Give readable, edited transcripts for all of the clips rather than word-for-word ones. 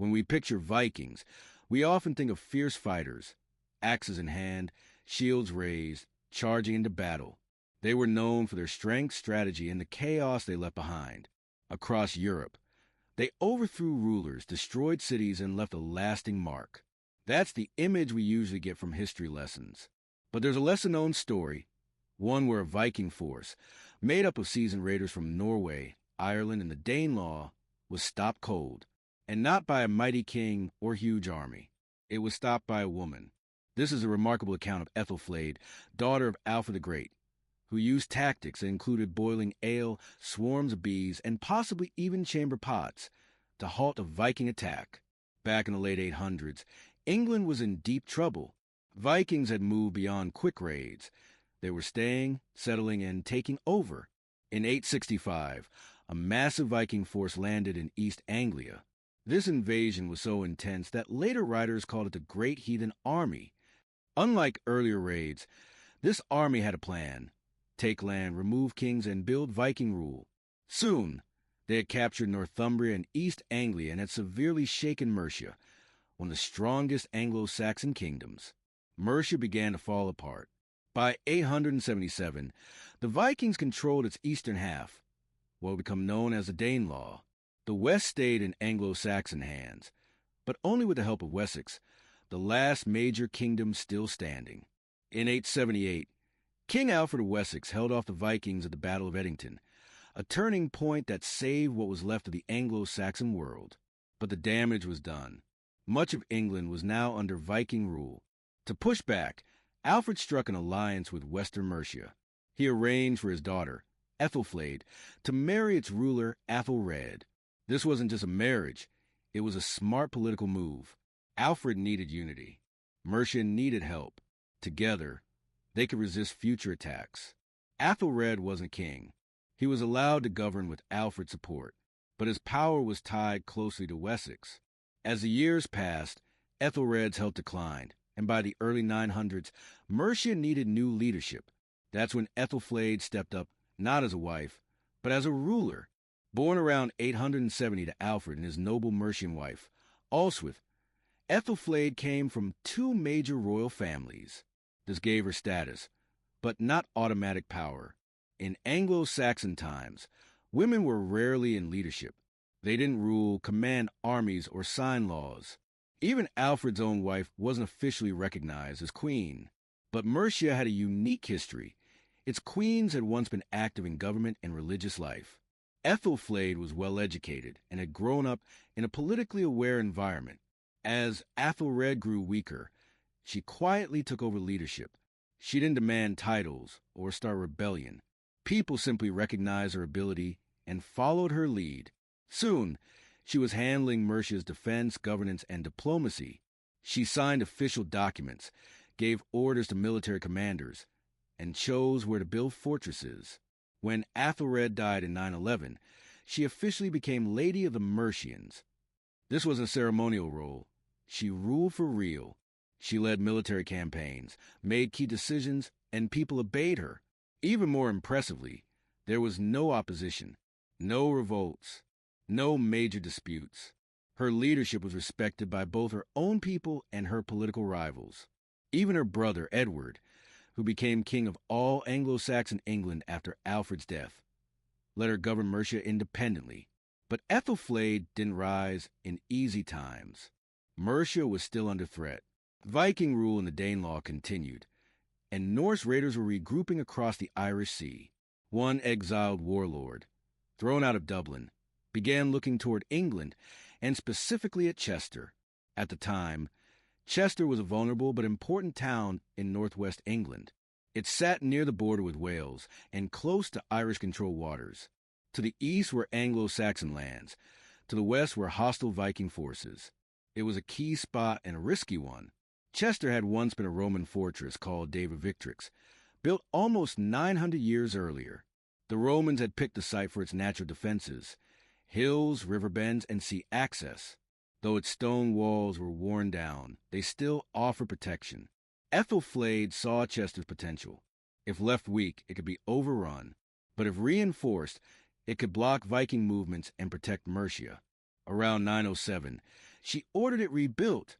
When we picture Vikings, we often think of fierce fighters, axes in hand, shields raised, charging into battle. They were known for their strength, strategy, and the chaos they left behind. Across Europe, they overthrew rulers, destroyed cities, and left a lasting mark. That's the image we usually get from history lessons. But there's a lesser-known story, one where a Viking force, made up of seasoned raiders from Norway, Ireland, and the Danelaw, was stopped cold, and not by a mighty king or huge army. It was stopped by a woman. This is a remarkable account of Ethelflaed, daughter of Alfred the Great, who used tactics that included boiling ale, swarms of bees, and possibly even chamber pots to halt a Viking attack. Back in the late 800s, England was in deep trouble. Vikings had moved beyond quick raids. They were staying, settling, and taking over. In 865, a massive Viking force landed in East Anglia. This invasion was so intense that later writers called it the Great Heathen Army. Unlike earlier raids, this army had a plan: take land, remove kings, and build Viking rule. Soon, they had captured Northumbria and East Anglia and had severely shaken Mercia, one of the strongest Anglo-Saxon kingdoms. Mercia began to fall apart. By 877, the Vikings controlled its eastern half, what would become known as the Danelaw. The west stayed in Anglo-Saxon hands, but only with the help of Wessex, the last major kingdom still standing. In 878, King Alfred of Wessex held off the Vikings at the Battle of Edington, a turning point that saved what was left of the Anglo-Saxon world. But the damage was done. Much of England was now under Viking rule. To push back, Alfred struck an alliance with Western Mercia. He arranged for his daughter, Ethelflaed, to marry its ruler, Aethelred. This wasn't just a marriage, it was a smart political move. Alfred needed unity. Mercia needed help. Together, they could resist future attacks. Aethelred wasn't king. He was allowed to govern with Alfred's support, but his power was tied closely to Wessex. As the years passed, Ethelred's health declined, and by the early 900s, Mercia needed new leadership. That's when Ethelflaed stepped up, not as a wife, but as a ruler. Born around 870 to Alfred and his noble Mercian wife, Alswith, Ethelflaed came from two major royal families. This gave her status, but not automatic power. In Anglo-Saxon times, women were rarely in leadership. They didn't rule, command armies, or sign laws. Even Alfred's own wife wasn't officially recognized as queen. But Mercia had a unique history. Its queens had once been active in government and religious life. Ethelflaed was well-educated and had grown up in a politically aware environment. As Aethelred grew weaker, she quietly took over leadership. She didn't demand titles or start rebellion. People simply recognized her ability and followed her lead. Soon, she was handling Mercia's defense, governance, and diplomacy. She signed official documents, gave orders to military commanders, and chose where to build fortresses. When Aethelred died in 911, she officially became Lady of the Mercians. This wasn't a ceremonial role. She ruled for real. She led military campaigns, made key decisions, and people obeyed her. Even more impressively, there was no opposition, no revolts, no major disputes. Her leadership was respected by both her own people and her political rivals. Even her brother, Edward, who became king of all Anglo-Saxon England after Alfred's death, let her govern Mercia independently. But Ethelflaed didn't rise in easy times. Mercia was still under threat. Viking rule in the Danelaw continued, and Norse raiders were regrouping across the Irish Sea. One exiled warlord, thrown out of Dublin, began looking toward England, and specifically at Chester. At the time, Chester was a vulnerable but important town in northwest England. It sat near the border with Wales and close to Irish-controlled waters. To the east were Anglo-Saxon lands. To the west were hostile Viking forces. It was a key spot and a risky one. Chester had once been a Roman fortress called Deva Victrix, built almost 900 years earlier. The Romans had picked the site for its natural defenses: hills, river bends, and sea access. Though its stone walls were worn down, they still offered protection. Ethelflaed saw Chester's potential. If left weak, it could be overrun, but if reinforced, it could block Viking movements and protect Mercia. Around 907, She ordered it rebuilt,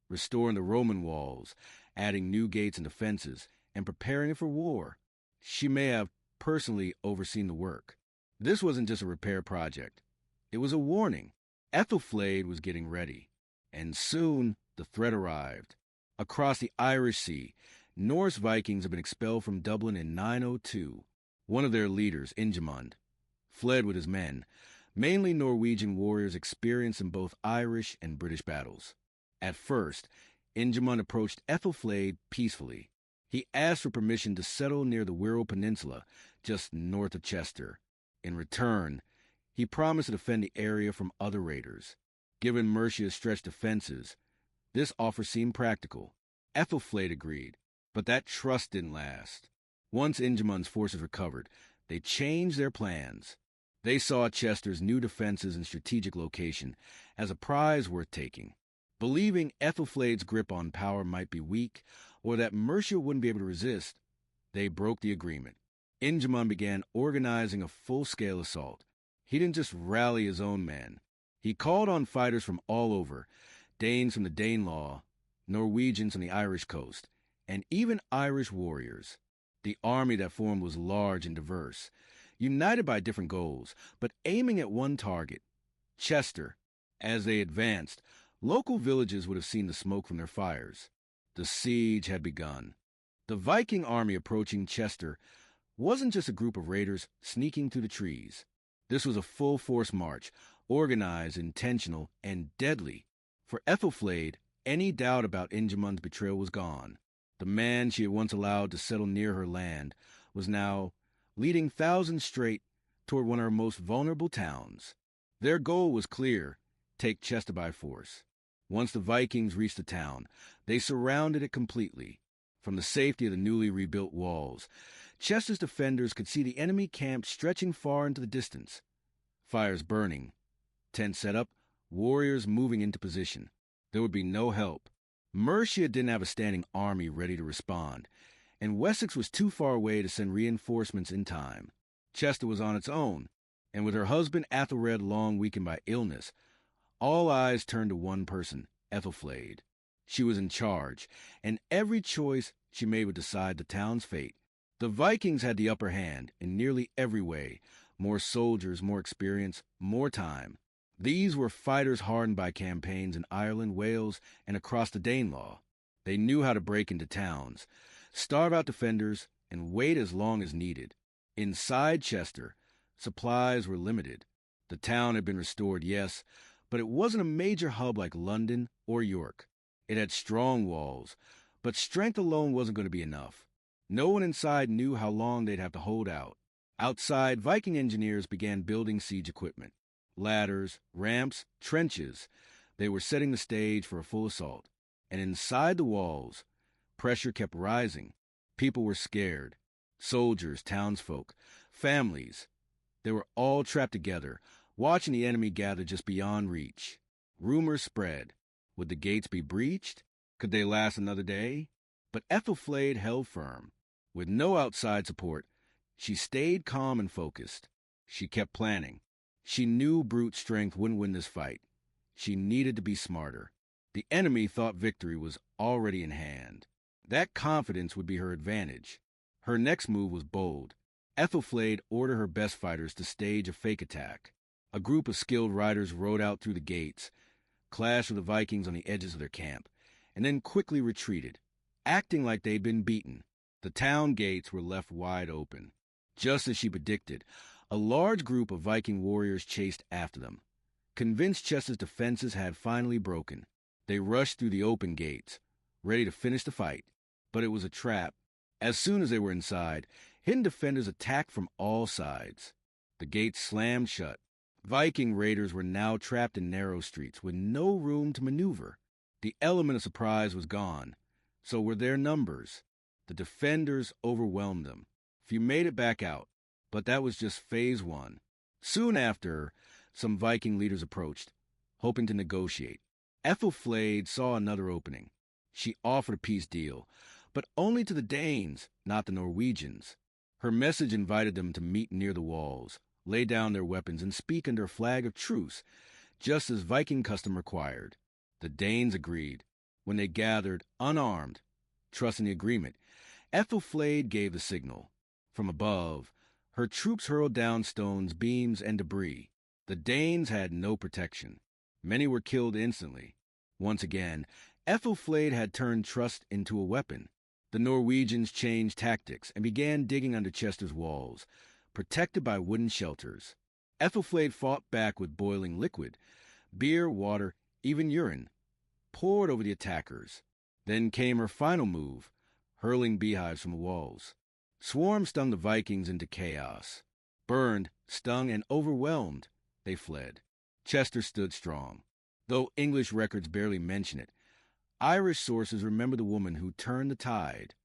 restoring the Roman walls, adding new gates and defenses, and preparing it for war. She may have personally overseen the work. This wasn't just a repair project. It was a warning. Ethelflaed was getting ready. And soon, the threat arrived. Across the Irish Sea, Norse Vikings had been expelled from Dublin in 902. One of their leaders, Ingemund, fled with his men, mainly Norwegian warriors experienced in both Irish and British battles. At first, Ingemund approached Ethelflaed peacefully. He asked for permission to settle near the Wirral Peninsula, just north of Chester. In return, he promised to defend the area from other raiders. Given Mercia's stretched defenses, this offer seemed practical. Ethelflaed agreed, but that trust didn't last. Once Ingemund's forces recovered, they changed their plans. They saw Chester's new defenses and strategic location as a prize worth taking. Believing Ethelflaed's grip on power might be weak, or that Mercia wouldn't be able to resist, they broke the agreement. Ingemund began organizing a full-scale assault. He didn't just rally his own men. He called on fighters from all over, Danes from the Danelaw, Norwegians from the Irish coast, and even Irish warriors. The army that formed was large and diverse, united by different goals, but aiming at one target, Chester. As they advanced, local villages would have seen the smoke from their fires. The siege had begun. The Viking army approaching Chester wasn't just a group of raiders sneaking through the trees. This was a full-force march, organized, intentional, and deadly. For Ethelflaed, any doubt about Ingemund's betrayal was gone. The man she had once allowed to settle near her land was now leading thousands straight toward one of her most vulnerable towns. Their goal was clear: take Chester by force. Once the Vikings reached the town, they surrounded it completely. From the safety of the newly rebuilt walls, Chester's defenders could see the enemy camp stretching far into the distance. Fires burning, tents set up, warriors moving into position. There would be no help. Mercia didn't have a standing army ready to respond, and Wessex was too far away to send reinforcements in time. Chester was on its own, and with her husband Athelred long weakened by illness, all eyes turned to one person, Ethelflaed. She was in charge, and every choice she made would decide the town's fate. The Vikings had the upper hand in nearly every way: more soldiers, more experience, more time. These were fighters hardened by campaigns in Ireland, Wales, and across the Danelaw. They knew how to break into towns, starve out defenders, and wait as long as needed. Inside Chester, supplies were limited. The town had been restored, yes, but it wasn't a major hub like London or York. It had strong walls, but strength alone wasn't going to be enough. No one inside knew how long they'd have to hold out. Outside, Viking engineers began building siege equipment. Ladders, ramps, trenches. They were setting the stage for a full assault. And inside the walls, pressure kept rising. People were scared. Soldiers, townsfolk, families. They were all trapped together, watching the enemy gather just beyond reach. Rumors spread. Would the gates be breached? Could they last another day? But Ethelflaed held firm. With no outside support, she stayed calm and focused. She kept planning. She knew brute strength wouldn't win this fight. She needed to be smarter. The enemy thought victory was already in hand. That confidence would be her advantage. Her next move was bold. Ethelflaed ordered her best fighters to stage a fake attack. A group of skilled riders rode out through the gates, clashed with the Vikings on the edges of their camp, and then quickly retreated, acting like they'd been beaten. The town gates were left wide open. Just as she predicted, a large group of Viking warriors chased after them. Convinced Chester's defenses had finally broken, they rushed through the open gates, ready to finish the fight. But it was a trap. As soon as they were inside, hidden defenders attacked from all sides. The gates slammed shut. Viking raiders were now trapped in narrow streets with no room to maneuver. The element of surprise was gone. So were their numbers. The defenders overwhelmed them. Few made it back out, but that was just phase one. Soon after, some Viking leaders approached, hoping to negotiate. Ethelflaed saw another opening. She offered a peace deal, but only to the Danes, not the Norwegians. Her message invited them to meet near the walls, lay down their weapons, and speak under a flag of truce, just as Viking custom required. The Danes agreed when they gathered unarmed, trusting the agreement. Ethelflaed gave the signal. From above, her troops hurled down stones, beams, and debris. The Danes had no protection. Many were killed instantly. Once again, Ethelflaed had turned trust into a weapon. The Norwegians changed tactics and began digging under Chester's walls, protected by wooden shelters. Ethelflaed fought back with boiling liquid, beer, water, even urine, poured over the attackers. Then came her final move, hurling beehives from the walls. Swarms stung the Vikings into chaos. Burned, stung, and overwhelmed, they fled. Chester stood strong. Though English records barely mention it, Irish sources remember the woman who turned the tide.